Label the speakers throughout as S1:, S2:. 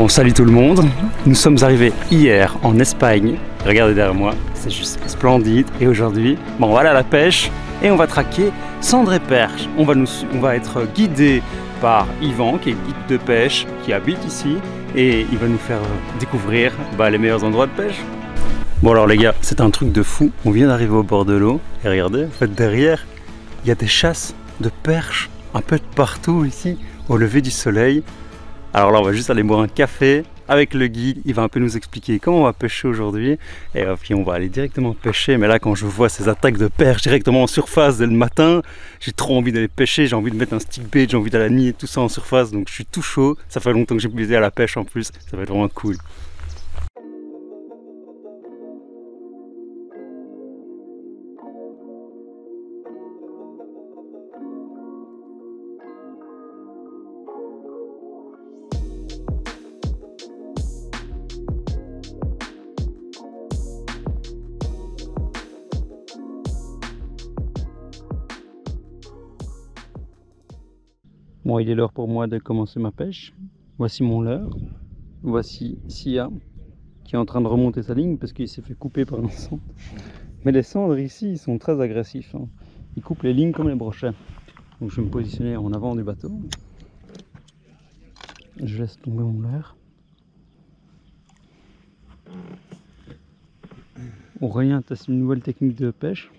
S1: Bon, salut tout le monde, nous sommes arrivés hier en Espagne, regardez derrière moi, c'est juste splendide. Et aujourd'hui, bon, on va aller à la pêche et on va traquer cendre et perche. On va être guidé par Yvan, qui est guide de pêche, qui habite ici, et il va nous faire découvrir les meilleurs endroits de pêche. Bon alors les gars, c'est un truc de fou, on vient d'arriver au bord de l'eau, et regardez, en fait derrière, il y a des chasses de perches un peu de partout ici, au lever du soleil. Alors là on va juste aller boire un café avec le guide, il va un peu nous expliquer comment on va pêcher aujourd'hui, et puis on va aller directement pêcher. Mais là quand je vois ces attaques de perches directement en surface dès le matin, j'ai trop envie d'aller pêcher, j'ai envie de mettre un stick bait, j'ai envie d'aller nier tout ça en surface, donc je suis tout chaud. Ça fait longtemps que j'ai plus été à la pêche en plus, ça va être vraiment cool. Bon, il est l'heure pour moi de commencer ma pêche. Voici mon leurre. Voici Sia qui est en train de remonter sa ligne parce qu'il s'est fait couper par un cendre. Mais les cendres ici, ils sont très agressifs, hein. Ils coupent les lignes comme les brochets. Donc je vais me positionner en avant du bateau. Je laisse tomber mon leurre. Aurélien teste une nouvelle technique de pêche.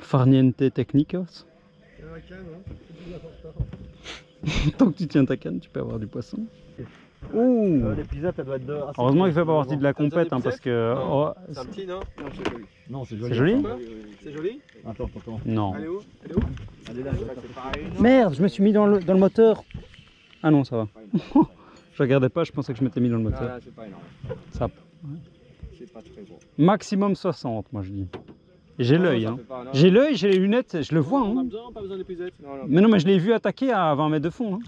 S1: Farniente technicos. Tant que tu tiens ta canne, tu peux avoir du poisson. Ouh. Heureusement qu'il fait pas partie de la compète, hein, parce que... Oh,
S2: c'est un petit, non? Non, c'est joli.
S1: Non, c'est joli. C'est joli?
S2: C'est joli?
S3: Attends.
S1: Non.
S2: Elle est où? Elle est où?
S3: Elle est là,
S1: Merde, je me suis mis dans le moteur. Ah non, ça va. Je regardais pas, je pensais que je m'étais mis dans le moteur.
S2: Ah, c'est pas énorme.
S1: Ça...
S2: Ouais. C'est pas très gros.
S1: Maximum 60, moi je dis. J'ai l'œil, hein.
S2: J'ai
S1: l'œil, j'ai les lunettes, je le vois.
S2: On
S1: Hein.
S2: pas besoin d'épuisette.
S1: Mais non, mais je l'ai vu attaquer à 20 mètres de fond. Hein.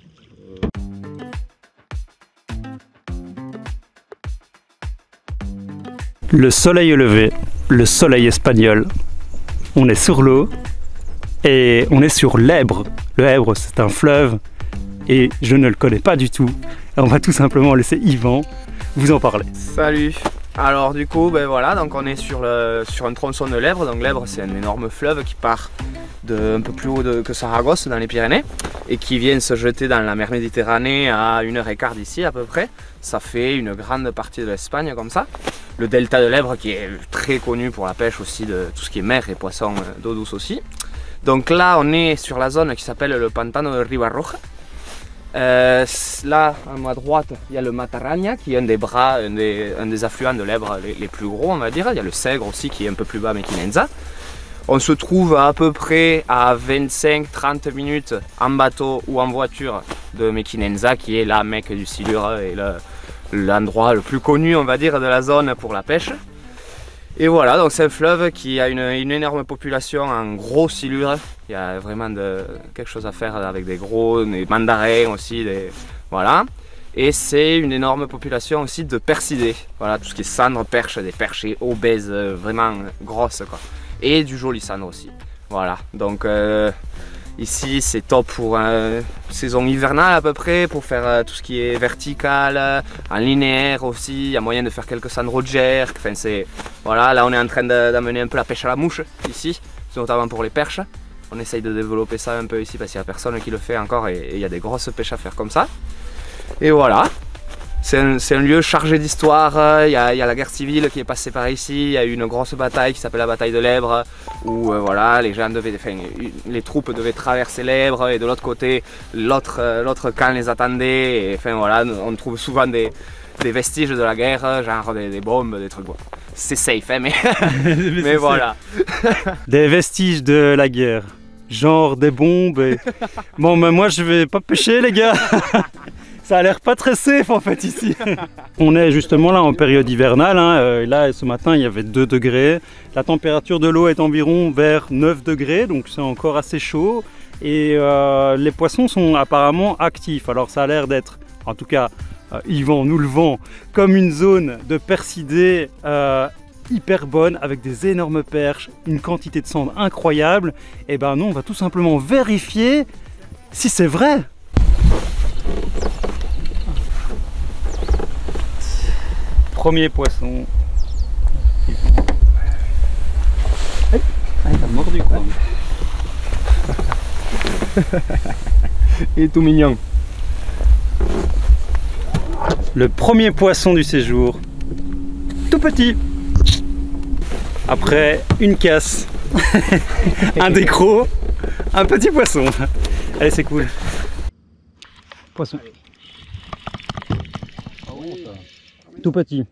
S1: Le soleil est levé, le soleil espagnol. On est sur l'eau et on est sur l'Èbre. Le Èbre, c'est un fleuve et je ne le connais pas du tout. On va tout simplement laisser Yvan vous en parler.
S2: Salut. Alors du coup, ben voilà, donc on est sur un tronçon de l'Èbre. Donc l'Èbre, c'est un énorme fleuve qui part un peu plus haut que Saragosse, dans les Pyrénées, et qui vient se jeter dans la mer Méditerranée à 1h15 d'ici à peu près. Ça fait une grande partie de l'Espagne comme ça. Le delta de l'Èbre qui est très connu pour la pêche aussi de tout ce qui est mer et poissons d'eau douce aussi. Donc là, on est sur la zone qui s'appelle le Pantano de Ribarroja. Là, à ma droite, il y a le Matarranya qui est un des bras, un des affluents de l'Èbre les plus gros, on va dire. Il y a le Segre aussi qui est un peu plus bas, Mequinenza. On se trouve à peu près à 25-30 minutes en bateau ou en voiture de Mequinenza, qui est la Mecque du silure et l'endroit le plus connu, on va dire, de la zone pour la pêche. Et voilà, donc c'est un fleuve qui a une énorme population en gros silure. Il y a vraiment quelque chose à faire avec des mandarins aussi, voilà. Et c'est une énorme population aussi de percidés. Voilà, tout ce qui est cendre, perche, des perchés obèses, vraiment grosses, quoi. Et du joli cendre aussi. Voilà, donc ici c'est top pour saison hivernale à peu près, pour faire tout ce qui est vertical, en linéaire aussi. Il y a moyen de faire quelques cendres jerk. Enfin, voilà, là on est en train d'amener un peu la pêche à la mouche ici, notamment pour les perches. On essaye de développer ça un peu ici parce qu'il n'y a personne qui le fait encore et il y a des grosses pêches à faire comme ça. Et voilà, c'est un lieu chargé d'histoire. Il y a la guerre civile qui est passée par ici. Il y a eu une grosse bataille qui s'appelle la bataille de l'Èbre, où voilà, les troupes devaient traverser l'Èbre et de l'autre côté, l'autre camp les attendait. Et enfin voilà, on trouve souvent des vestiges de la guerre, genre des bombes, des trucs. Bon. C'est safe, hein, mais voilà.
S1: Des vestiges de la guerre, genre des bombes. Et... Bon, mais moi je vais pas pêcher, les gars. Ça a l'air pas très safe en fait ici. On est justement là en période hivernale, hein. Là ce matin il y avait 2 degrés. La température de l'eau est environ vers 9 degrés, donc c'est encore assez chaud. Et les poissons sont apparemment actifs. Alors ça a l'air d'être, en tout cas Yvan nous le vend, comme une zone de percidés hyper bonne, avec des énormes perches, une quantité de cendre incroyable. Et ben nous on va tout simplement vérifier si c'est vrai. premier poisson. Ah, il a mordu quoi.
S2: Il est tout mignon.
S1: Le premier poisson du séjour. Tout petit. Après une casse, un décro, un petit poisson. Allez, c'est cool. Poisson. Tout petit.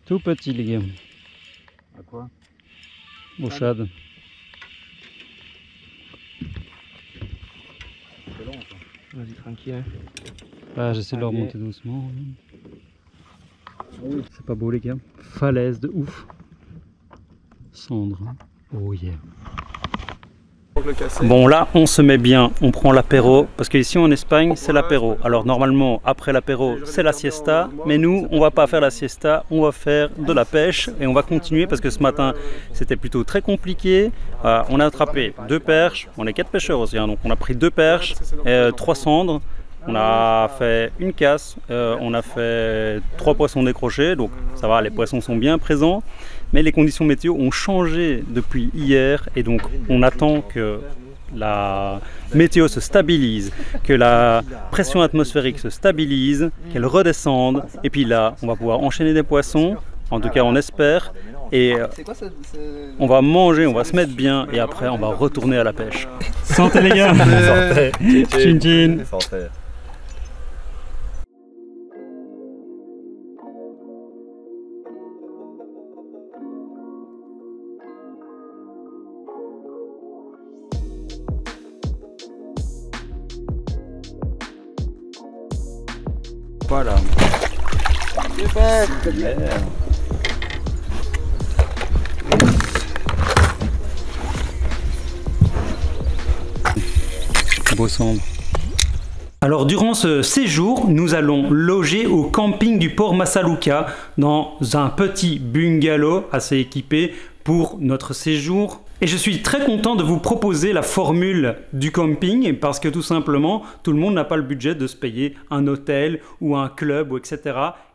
S1: Tout petit, les gars.
S2: À quoi?
S1: Au shad.
S2: C'est long, ça. Vas-y, tranquille.
S1: Ah, j'essaie de le remonter doucement. C'est pas beau, les gars. Falaise de ouf. Cendre. Oh yeah. Bon, là on se met bien, on prend l'apéro parce qu'ici en Espagne c'est l'apéro. Alors normalement après l'apéro c'est la siesta, mais nous on va pas faire la siesta, on va faire de la pêche et on va continuer parce que ce matin c'était plutôt très compliqué. On a attrapé 2 perches, on est 4 pêcheurs aussi, hein, donc on a pris 2 perches, 3 cendres. On a fait une casse, on a fait 3 poissons décrochés, donc ça va, les poissons sont bien présents. Mais les conditions météo ont changé depuis hier et donc on attend que la météo se stabilise, que la pression atmosphérique se stabilise, qu'elle redescende et puis là on va pouvoir enchaîner des poissons, en tout cas on espère, et on va manger, on va se mettre bien et après on va retourner à la pêche. Santé les gars. Santé. Chin chin.
S2: Santé.
S1: Voilà.
S2: Super.
S1: Beau sombre. Alors durant ce séjour, nous allons loger au camping du port Massaluca dans un petit bungalow assez équipé pour notre séjour. Et je suis très content de vous proposer la formule du camping parce que tout simplement, tout le monde n'a pas le budget de se payer un hôtel ou un club ou etc.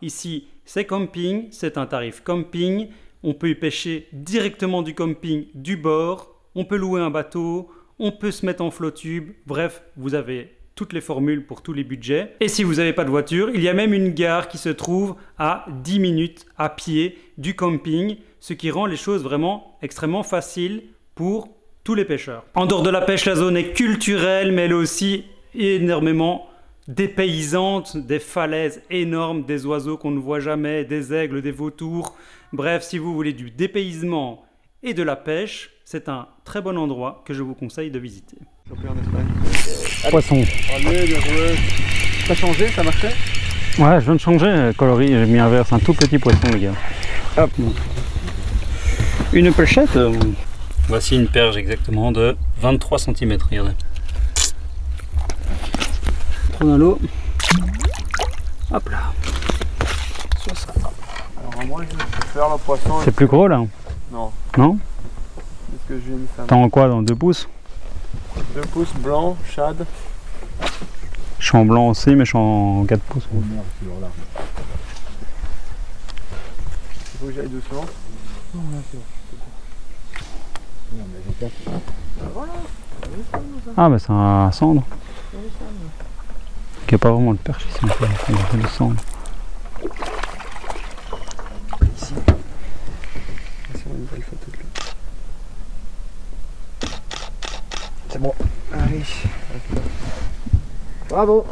S1: Ici, c'est camping, c'est un tarif camping. On peut y pêcher directement du camping, du bord. On peut louer un bateau, on peut se mettre en flotube. Bref, vous avez toutes les formules pour tous les budgets. Et si vous n'avez pas de voiture, il y a même une gare qui se trouve à 10 minutes à pied du camping, ce qui rend les choses vraiment extrêmement faciles pour tous les pêcheurs. En dehors de la pêche, la zone est culturelle, mais elle est aussi énormément dépaysante, des falaises énormes, des oiseaux qu'on ne voit jamais, des aigles, des vautours. Bref, si vous voulez du dépaysement et de la pêche, c'est un très bon endroit que je vous conseille de visiter. Poisson.
S2: Allez, bien joué. T'as changé, ça marchait?
S1: Ouais, je viens de changer, coloris, j'ai mis un verre, c'est un tout petit poisson les gars. Hop. Une pêchette. Voici une perche exactement de 23 cm, regardez. Trop dans l'eau. Hop là.
S2: Sur ça. Alors moi je vais faire le poisson.
S1: C'est plus gros là?
S2: Non.
S1: Non?
S2: Est-ce que j'ai mis ça?
S1: T'es en quoi, dans 2 pouces?
S2: 2 pouces blanc, shad.
S1: Je suis en blanc aussi, mais je suis en 4 pouces.
S2: Oh merde, c'est là. Il faut que j'aille doucement. Non, là c'est bon. Non, mais j'ai pas. Voilà.
S1: Ah, bah c'est un cendre. Il n'y a pas vraiment de perche ici, il y a le cendre.
S2: Ici. C'est une belle photo de là. C'est bon. Allez. Bravo.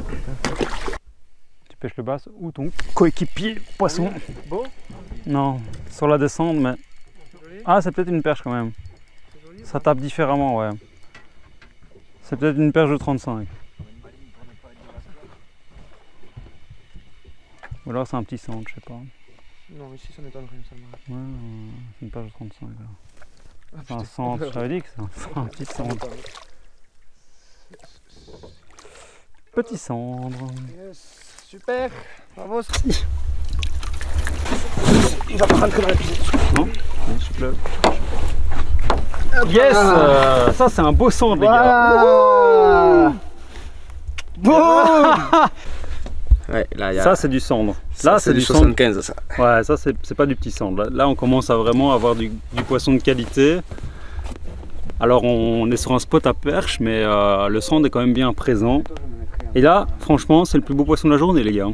S1: Tu pêches le basse ou ton coéquipier poisson?
S2: Beau?
S1: Non, sur la descente, mais... Ah, c'est peut-être une perche quand même. Ça tape différemment, ouais. C'est peut-être une perche de 35. Ou alors c'est un petit centre, je sais pas.
S2: Non, ici ça m'étonnerait, ça marche.
S1: Ouais, c'est une perche de 35 là. C'est un centre, j'avais dit que c'est un petit centre. Petit cendre.
S2: Yes, super, bravo. Il va pas rentrer dans la piscine.
S1: Non, je pleure. Yes, ça c'est un beau cendre les gars.
S2: Boum. Ouais, là, y a...
S1: Ça c'est du cendre.
S2: Ça,
S1: Là
S2: c'est du
S1: cendre.
S2: 75 ça.
S1: Ouais, ça c'est pas du petit cendre. Là on commence à vraiment avoir du poisson de qualité. Alors on est sur un spot à perche, mais le cendre est quand même bien présent. Et là, franchement, c'est le plus beau poisson de la journée, les gars.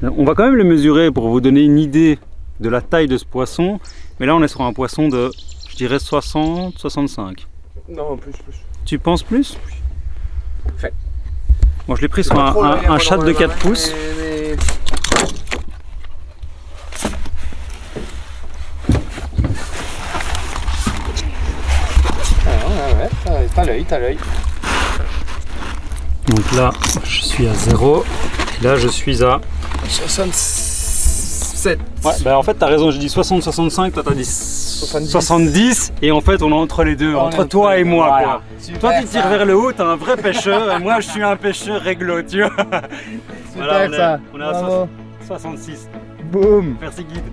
S1: On va quand même le mesurer pour vous donner une idée de la taille de ce poisson. Mais là, on est sur un poisson de, je dirais, 60, 65.
S2: Non, plus.
S1: Tu penses plus?
S2: Fait.
S1: Bon, je l'ai pris sur un chat de 4 pouces.
S2: Ouais, t'as l'œil.
S1: Donc là, je suis à 0. Et là, je suis à
S2: 67.
S1: Ouais, bah en fait, t'as raison, j'ai dit 60-65, toi t'as dit 70. Et en fait, on est entre les deux, entre toi et moi.
S2: Voilà.
S1: Quoi.
S2: Super,
S1: toi, tu tires vers le haut, t'es un vrai pêcheur, et moi, je suis un pêcheur réglo, tu vois.
S2: Super,
S1: voilà, on est à 66.
S2: Boum.
S1: Merci, guide.